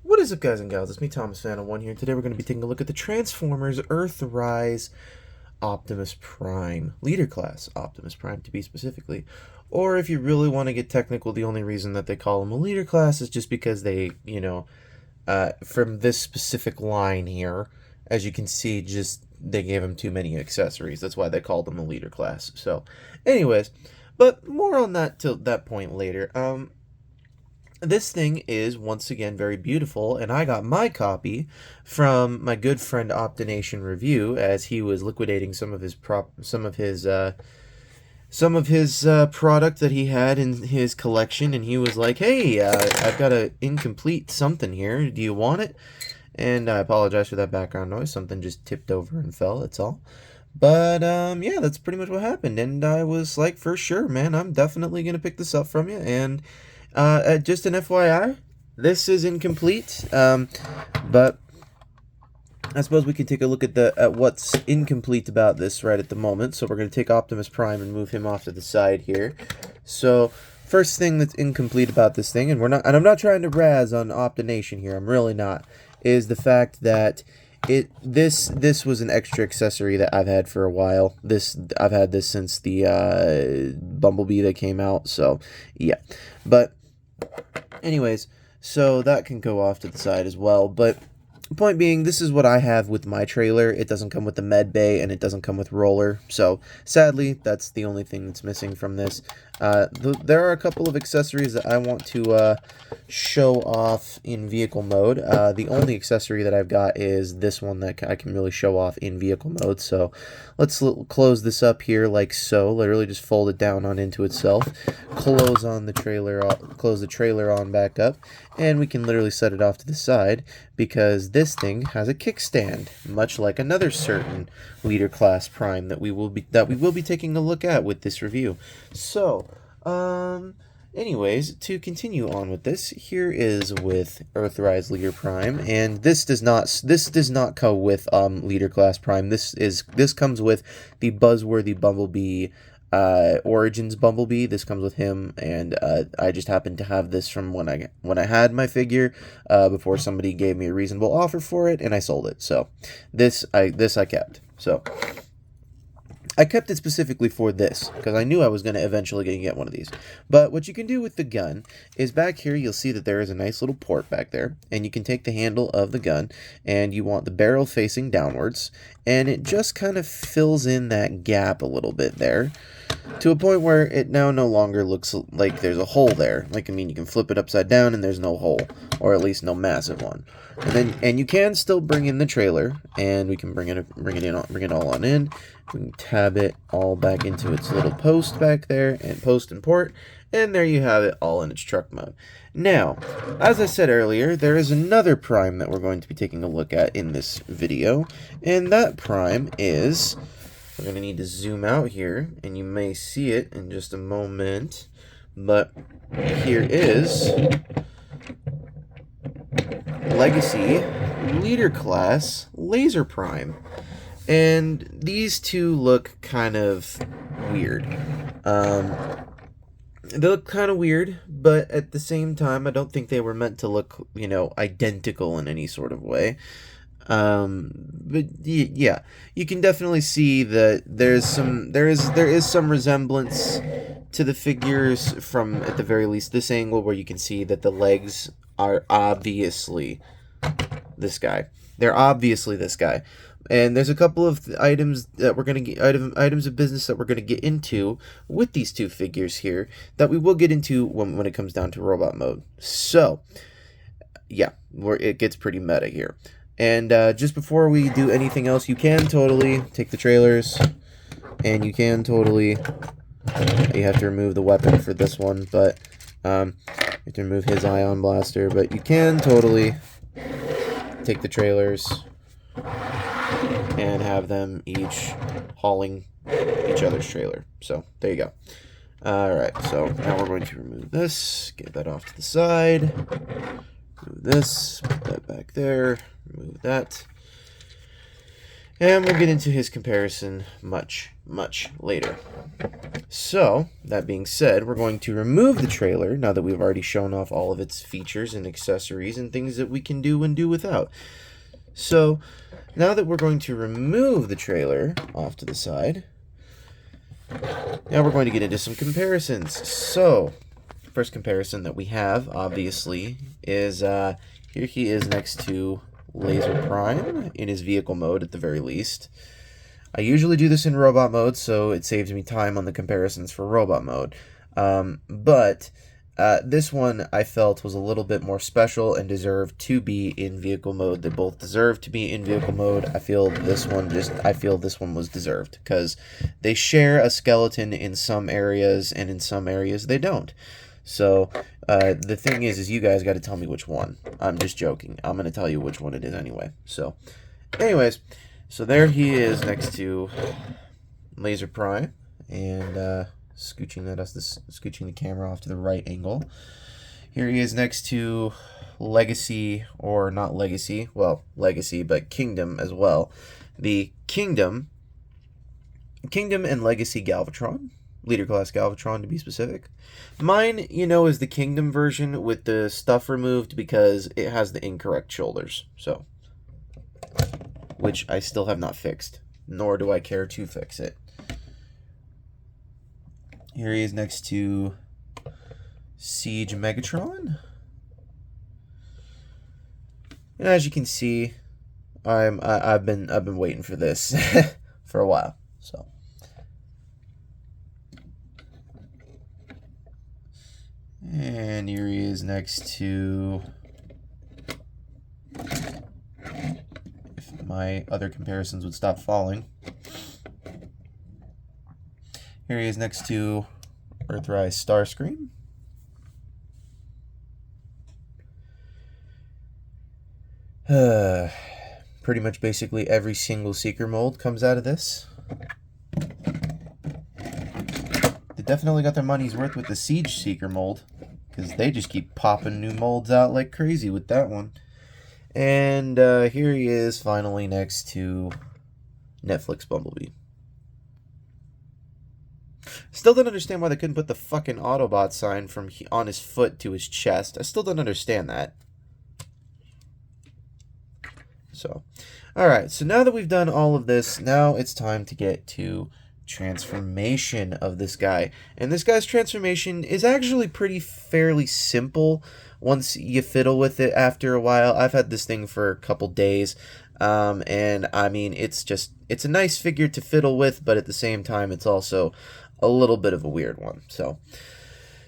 What is up, guys and gals? It's me, Thomas Fan1 here. Today we're going to be taking a look at the Transformers Earthrise Optimus Prime. Leader class Optimus Prime, to be specifically. Or if you really want to get technical, the only reason that they call him a leader class is just because they, from this specific line here, as you can see, just they gave him too many accessories. That's why they called him a leader class. So, anyways, but more on that till that point later. This thing is once again very beautiful, and I got my copy from my good friend Optination Review as he was liquidating some of his product that he had in his collection, and he was like, "Hey, I've got a incomplete something here. Do you want it?" And I apologize for that background noise. Something just tipped over and fell. That's all. But yeah, that's pretty much what happened, and I was like, for sure, man, I'm definitely gonna pick this up from you. And just an FYI, this is incomplete, but I suppose we can take a look at what's incomplete about this right at the moment. So we're going to take Optimus Prime and move him off to the side here. So first thing that's incomplete about this thing, and I'm not trying to razz on Optination here, I'm really not, is the fact that this was an extra accessory that I've had for a while. I've had this since the Bumblebee that came out. So yeah, but anyways, so that can go off to the side as well. But point being, this is what I have with my trailer. It doesn't come with the med bay, and it doesn't come with roller. So sadly, that's the only thing that's missing from this. There are a couple of accessories that I want to show off in vehicle mode. The only accessory that I've got is this one that I can really show off in vehicle mode. So let's close this up here like so. Literally just fold it down on into itself. Close the trailer on back up, and we can literally set it off to the side because this thing has a kickstand, much like another certain leader class Prime that we will be taking a look at with this review. So, anyways, to continue on with this, here is with Earthrise Leader Prime, and this does not come with Leader Class Prime. This comes with the buzzworthy Bumblebee Origins Bumblebee. This comes with him, and I just happened to have this from when I had my figure before somebody gave me a reasonable offer for it, and I sold it. So this I kept. So I kept it specifically for this, because I knew I was going to eventually get one of these. But what you can do with the gun is back here you'll see that there is a nice little port back there, and you can take the handle of the gun, and you want the barrel facing downwards, and it just kind of fills in that gap a little bit there, to a point where it now no longer looks like there's a hole there. Like, I mean, you can flip it upside down and there's no hole, or at least no massive one. And you can still bring in the trailer, and we can bring it all on in. We can tab it all back into its little post back there, and post and port, and there you have it all in its truck mode. Now, as I said earlier, there is another Prime that we're going to be taking a look at in this video, and that Prime is, we're going to need to zoom out here, and you may see it in just a moment, but here is Legacy Leader Class Laser Prime. And these two look kind of weird. They look kind of weird, but at the same time, I don't think they were meant to look, identical in any sort of way. But yeah, you can definitely see that there is some resemblance to the figures from, at the very least, this angle, where you can see that the legs are obviously this guy. They're obviously this guy. And there's a couple of items that we're going to get, items of business that we're going to get into with these two figures here that we will get into when it comes down to robot mode. So, yeah, it gets pretty meta here. And just before we do anything else, you can totally take the trailers, and you can totally, you have to remove the weapon for this one, but you have to remove his ion blaster, but you can totally take the trailers and have them each hauling each other's trailer. So there you go. Alright, so now we're going to remove this, get that off to the side, remove this, put that back there, remove that, And we'll get into his comparison much, much later. So, that being said, we're going to remove the trailer now that we've already shown off all of its features and accessories and things that we can do and do without. So, now that we're going to remove the trailer off to the side, now we're going to get into some comparisons. So, first comparison that we have, obviously, is here he is next to Laser Prime in his vehicle mode at the very least. I usually do this in robot mode, so it saves me time on the comparisons for robot mode. But this one I felt was a little bit more special and deserved to be in vehicle mode. They both deserve to be in vehicle mode. I feel this one was deserved because they share a skeleton in some areas and in some areas they don't. So the thing is you guys got to tell me which one. I'm just joking. I'm going to tell you which one it is anyway. So anyways, so there he is next to Laser Prime and scooching the camera off to the right angle. Here he is next to Legacy, or not Legacy, well, Legacy, but Kingdom as well. The Kingdom and Legacy Galvatron. Leader class Galvatron to be specific. Mine, is the Kingdom version with the stuff removed because it has the incorrect shoulders. So, which I still have not fixed, nor do I care to fix it. Here he is next to Siege Megatron. And as you can see, I've been waiting for this for a while. So. And here he is next to, if my other comparisons would stop falling, here he is next to Earthrise Starscream. Pretty much basically every single Seeker mold comes out of this. They definitely got their money's worth with the Siege Seeker mold, because they just keep popping new molds out like crazy with that one. And here he is finally next to Netflix Bumblebee. Still don't understand why they couldn't put the fucking Autobot sign from on his foot to his chest. I still don't understand that. So, alright, so now that we've done all of this, now it's time to get to transformation of this guy. And this guy's transformation is actually fairly simple once you fiddle with it after a while. I've had this thing for a couple days, and I mean, it's a nice figure to fiddle with, but at the same time, it's also a little bit of a weird one. So,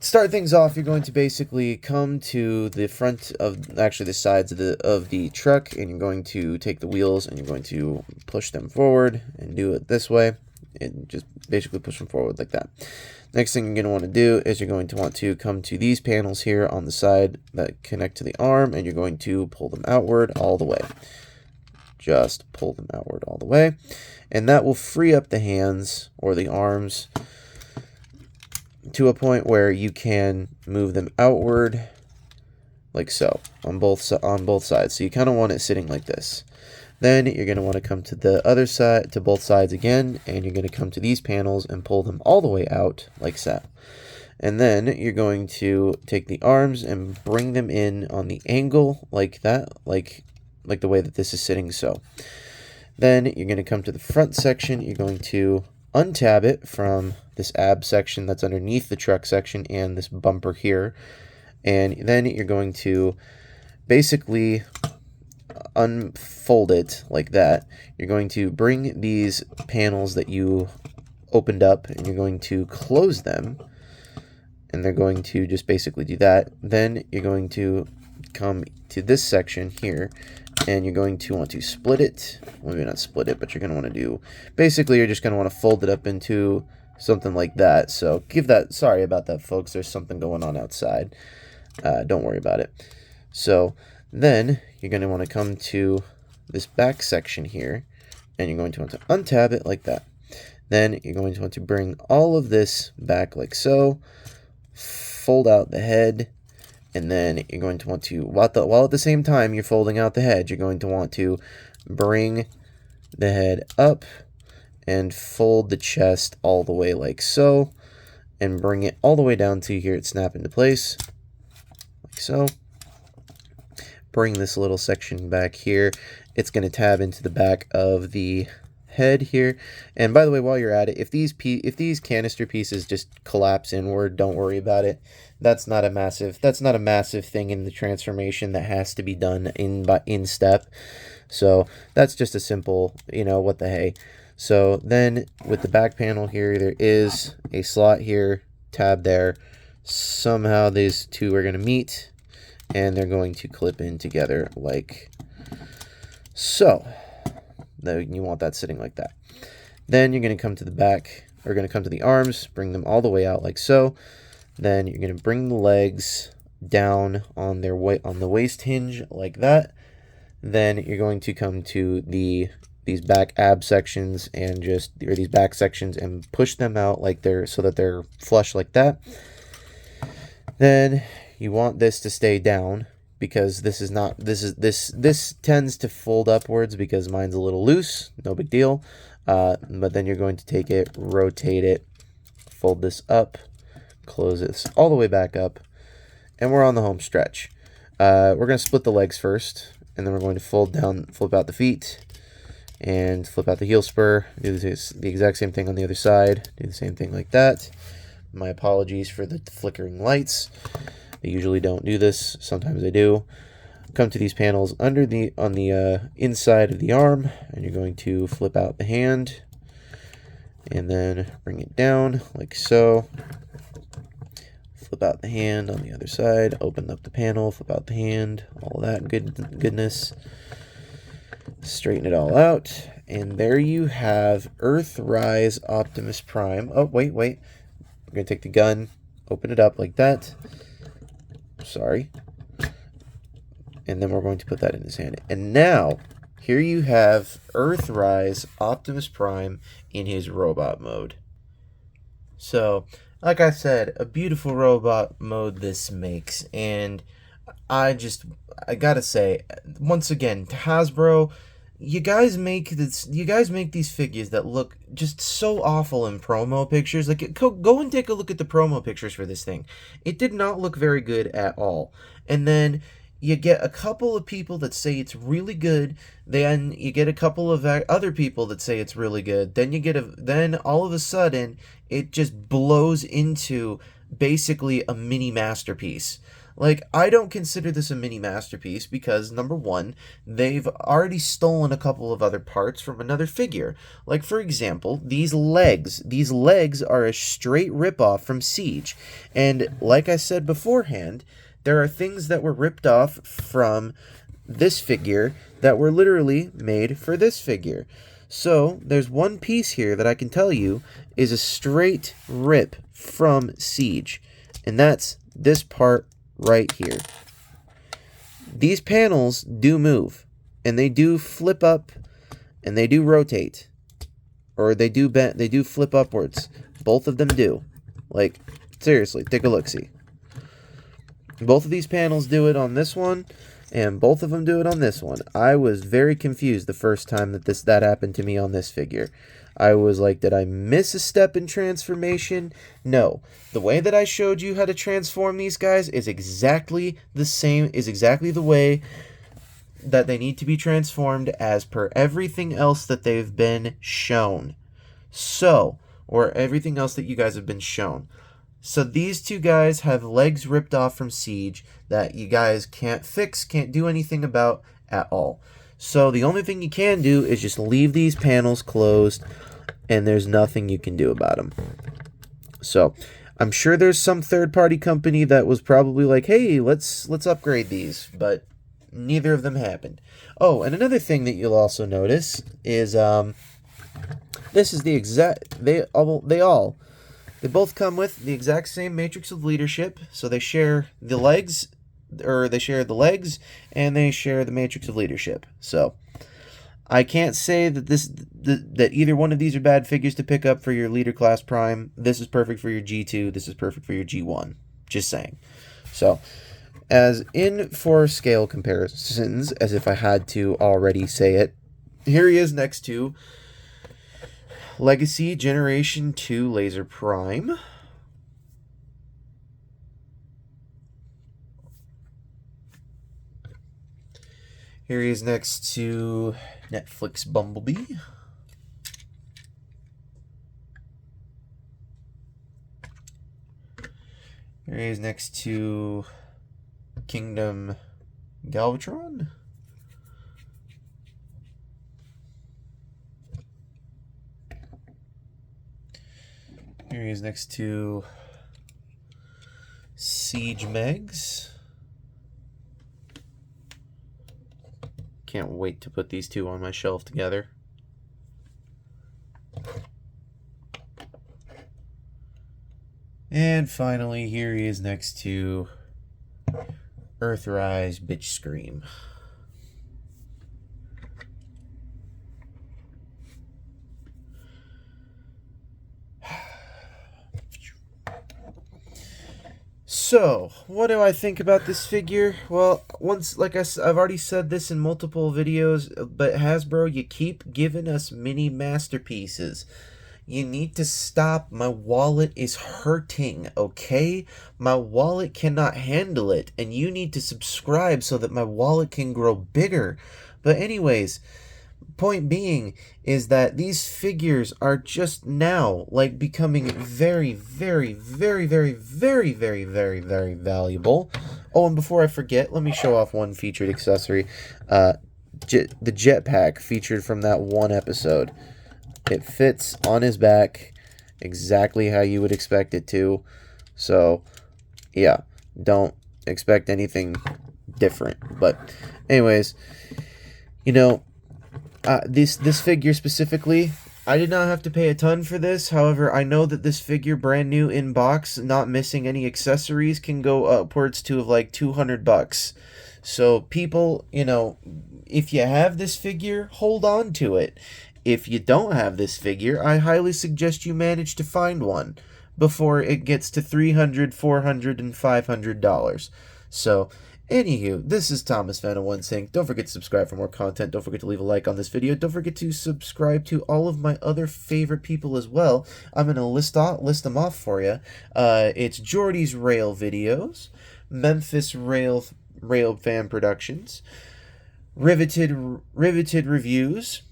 to start things off, you're going to basically come to the front of, actually the sides of the truck, and you're going to take the wheels and you're going to push them forward and do it this way. And just basically push them forward like that. Next thing you're going to want to do is you're going to want to come to these panels here on the side that connect to the arm, and you're going to pull them outward all the way. Just pull them outward all the way. And that will free up the hands or the arms to a point where you can move them outward like so on both sides. So you kind of want it sitting like this. Then you're going to want to come to the other side, to both sides again, and you're going to come to these panels and pull them all the way out like so. And then you're going to take the arms and bring them in on the angle like that, like the way that this is sitting so. Then you're going to come to the front section. You're going to untab it from this ab section that's underneath the truck section and this bumper here. And then you're going to basically unfold it like that. You're going to bring these panels that you opened up and you're going to close them, and they're going to just basically do that. Then you're going to come to this section here and you're going to want to split it. Well, maybe not split it, but you're going to want to do, basically you're just going to want to fold it up into something like that. So sorry about that, folks, there's something going on outside. Don't worry about it. So then you're going to want to come to this back section here, and you're going to want to untab it like that. Then you're going to want to bring all of this back like so, fold out the head, and then you're going to want to, while at the same time you're folding out the head, you're going to want to bring the head up, and fold the chest all the way like so, and bring it all the way down to here. It snap into place like so. Bring this little section back here. It's going to tab into the back of the head here. And by the way, while you're at it, if these canister pieces just collapse inward, don't worry about it. That's not a massive thing in the transformation that has to be done in step. So that's just a simple, what the hey. So then with the back panel here, there is a slot here, tab there. Somehow these two are going to meet, and they're going to clip in together like so. You want that sitting like that. Then you're going to come to the back, or going to come to the arms, bring them all the way out like so. Then you're going to bring the legs down on the waist hinge like that. Then you're going to come to these back ab sections and these back sections and push them out like so that they're flush like that. Then you want this to stay down, because this tends to fold upwards because mine's a little loose. No big deal. But then you're going to take it, rotate it, fold this up, close this all the way back up, and we're on the home stretch. We're going to split the legs first, and then we're going to flip out the feet, and flip out the heel spur. Do the exact same thing on the other side. Do the same thing like that. My apologies for the flickering lights. I usually don't do this. Sometimes I do. Come to these panels on the inside of the arm, and you're going to flip out the hand, and then bring it down like so. Flip out the hand on the other side. Open up the panel. Flip out the hand. All that goodness. Straighten it all out, and there you have Earthrise Optimus Prime. Oh, wait. We're going to take the gun, open it up like that. Sorry. And then we're going to put that in his hand. And now, here you have Earthrise Optimus Prime in his robot mode. So, like I said, a beautiful robot mode this makes. And I gotta say, once again, to Hasbro, you guys make these figures that look just so awful in promo pictures. Like, go and take a look at the promo pictures for this thing. It did not look very good at all. And then you get a couple of people that say it's really good. Then you get a couple of other people that say it's really good. Then all of a sudden it just blows into basically a mini masterpiece. Like, I don't consider this a mini masterpiece because, number one, they've already stolen a couple of other parts from another figure. Like, for example, these legs. These legs are a straight ripoff from Siege. And like I said beforehand, there are things that were ripped off from this figure that were literally made for this figure. So, there's one piece here that I can tell you is a straight rip from Siege. And that's this part right here. These panels do move, and they do flip up, and they do rotate, or they do bend, they do flip upwards. Both of them do. Like, seriously, take a look-see. Both of these panels do it on this one, and both of them do it on this one. I was very confused the first time that happened to me on this figure. I was like, did I miss a step in transformation? No. The way that I showed you how to transform these guys is exactly the same, is exactly the way that they need to be transformed as per everything else that they've been shown. So, or everything else that you guys have been shown. So these two guys have legs ripped off from Siege that you guys can't fix, can't do anything about at all. So the only thing you can do is just leave these panels closed, and there's nothing you can do about them. So I'm sure there's some third-party company that was probably like, hey, let's upgrade these, but neither of them happened. Oh, and another thing that you'll also notice is this is the exact they both come with the exact same matrix of leadership, so they share the legs. Or they share the legs, and they share the matrix of leadership. So I can't say that that either one of these are bad figures to pick up for your leader class prime. This is perfect for your G2. This is perfect for your G1. Just saying. So, as in for scale comparisons, as if I had to already say it, here he is next to Legacy Generation 2 Laser Prime. Here he is next to Netflix Bumblebee. Here he is next to Kingdom Galvatron. Here he is next to Siege Megs. Can't wait to put these two on my shelf together. And finally, here he is next to Earthrise Bitch Scream. So, what do I think about this figure? Well, I've already said this in multiple videos, but Hasbro, you keep giving us mini masterpieces. You need to stop. My wallet is hurting, okay? My wallet cannot handle it, and you need to subscribe so that my wallet can grow bigger. But anyways, point being is that these figures are just now like becoming very, very, very, very, very, very, very, very valuable. Oh, and before I forget, let me show off one featured accessory. The jetpack featured from that one episode. It fits on his back exactly how you would expect it to. So, yeah, don't expect anything different. But anyways, you know, this figure specifically, I did not have to pay a ton for this. However, I know that this figure, brand new in box, not missing any accessories, can go upwards to like $200. So people, if you have this figure, hold on to it. If you don't have this figure, I highly suggest you manage to find one before it gets to $300, $400, and $500. So, anywho, this is Thomas Fan of One saying, don't forget to subscribe for more content. Don't forget to leave a like on this video. Don't forget to subscribe to all of my other favorite people as well. I'm going to list them off for you. It's Jordy's Rail Videos, Memphis Rail Fan Productions, Riveted Reviews,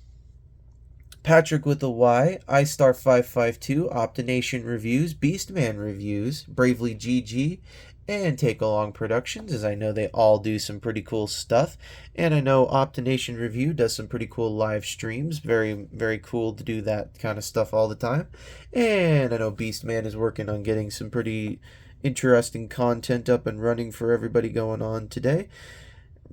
Patrick with a Y, iStar552, Optination Reviews, Beastman Reviews, Bravely GG, and Take Along Productions, as I know they all do some pretty cool stuff. And I know Optination Review does some pretty cool live streams. Very, very cool to do that kind of stuff all the time. And I know Beastman is working on getting some pretty interesting content up and running for everybody going on today.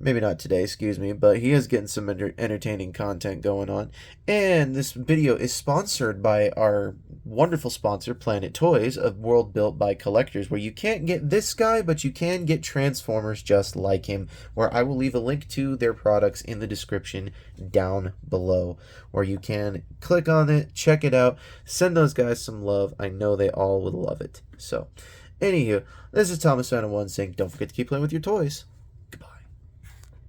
Maybe not today, excuse me, but he is getting some entertaining content going on. And this video is sponsored by our wonderful sponsor, Planet Toys, a world built by collectors, where you can't get this guy, but you can get Transformers just like him, where I will leave a link to their products in the description down below, where you can click on it, check it out, send those guys some love. I know they all would love it. So, anywho, this is Thomas Fan of One saying, don't forget to keep playing with your toys.